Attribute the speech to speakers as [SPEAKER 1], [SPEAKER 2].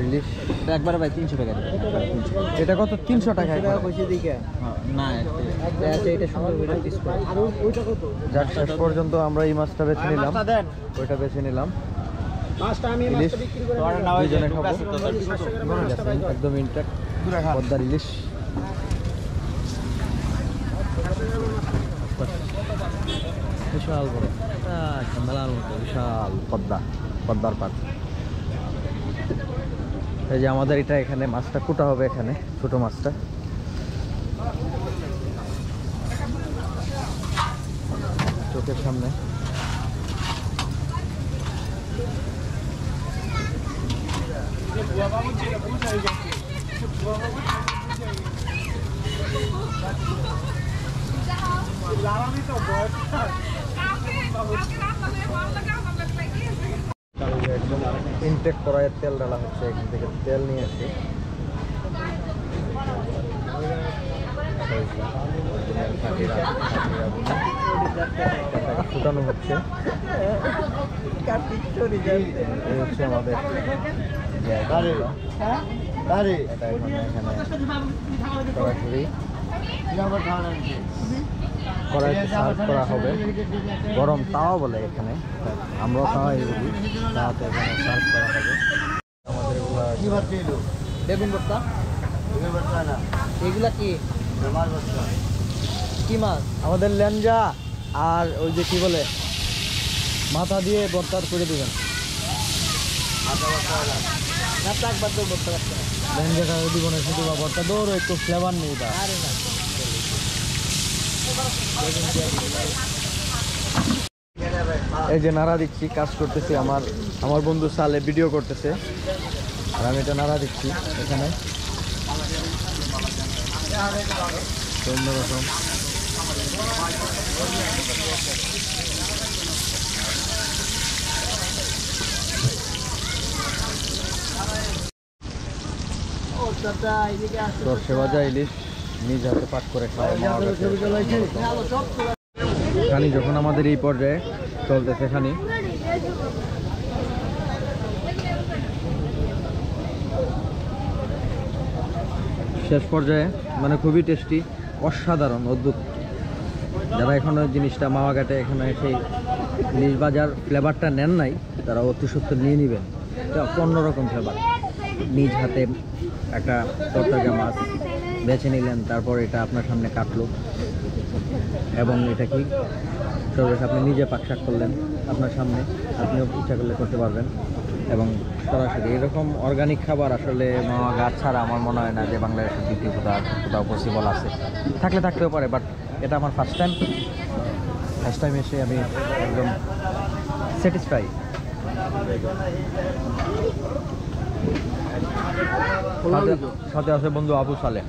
[SPEAKER 1] ইলিশ
[SPEAKER 2] একবারে ভাই 300 টাকা।
[SPEAKER 1] এটা কত? 300 টাকা।
[SPEAKER 2] না এটা সুন্দর করে পিস করে।
[SPEAKER 1] যাক, শেষ পর্যন্ত আমরা এই মাছটা বেছে নিলাম, ওইটা বেছে নিলাম। ইলিশ দুইজনে খাবো, একদম ইনটেক্ট পদ্মার ইলিশ। বিশাল বড় মেলার মতো বিশাল পদ্মার পাট। এই যে আমাদের এটা এখানে মাছটা কুটা হবে, এখানে ছোট মাছটা। চোখের সামনে একদম ইনটেক কড়াইয়ের তেল ডালা হচ্ছে, এখান থেকে তেল নিয়ে আসি। ফুটানো হচ্ছে, এই হচ্ছে আমাদের সরাসরি কড়াইতে সার্ভ করা হবে। গরম তাওয়া বলে এখানে, আমরাও তাওয়াই বলি, তাওয়াতে এখানে সার্ভ করা হবে। আমাদের
[SPEAKER 2] বেগুন ভর্তা, এগুলা কি কি মাছ?
[SPEAKER 1] আমাদের ল্যাঞ্জা আর ওই যে কি বলে মাথা দিয়ে ভর্তা করে দেবেন। ল্যাঞ্জাটা দিব না, শুধু বা ভর্তা দৌড়, একটু ফ্লেভার নেই তা। এই যে নাড়া দিচ্ছি, কাজ করতেছি, আমার বন্ধু সালে ভিডিও করতেছে আর আমি এটা নাড়া দিচ্ছি এখানে। অন্যরকম সরষে ভাজা ইলিশ নিজ হাতে পাক করে খাওয়া। খানি যখন আমাদের এই পর্যায়ে চলতেছে, খানি শেষ পর্যায়ে, মানে খুবই টেস্টি, অসাধারণ, অদ্ভুত। যারা এখনো জিনিসটা মাওয়াঘাটে এখানে সেই ইলিশ ভাজার ফ্লেভারটা নেন নাই, তারা অতি সত্ত্বর নিয়ে নেবেন। এটা অন্যরকম ফ্লেভার। নিজ হাতে একটা তরতাজা মাছ বেছে নিলেন, তারপর এটা আপনার সামনে কাটলো, এবং এটা কি সর্বশেষ আপনি নিজে পাকশাক করলেন আপনার সামনে, আপনিও ইচ্ছা করলে করতে পারবেন। এবং সরাসরি এরকম অর্গানিক খাবার আসলে মাওয়াঘাট ছাড়া আমার মনে হয় না যে বাংলাদেশের দ্বিতীয় কোথাও পসিবল আছে। থাকতেও পারে, বাট এটা আমার ফার্স্ট টাইম এসে আমি একদম স্যাটিসফাই। সাথে আছে বন্ধু আবু সালে।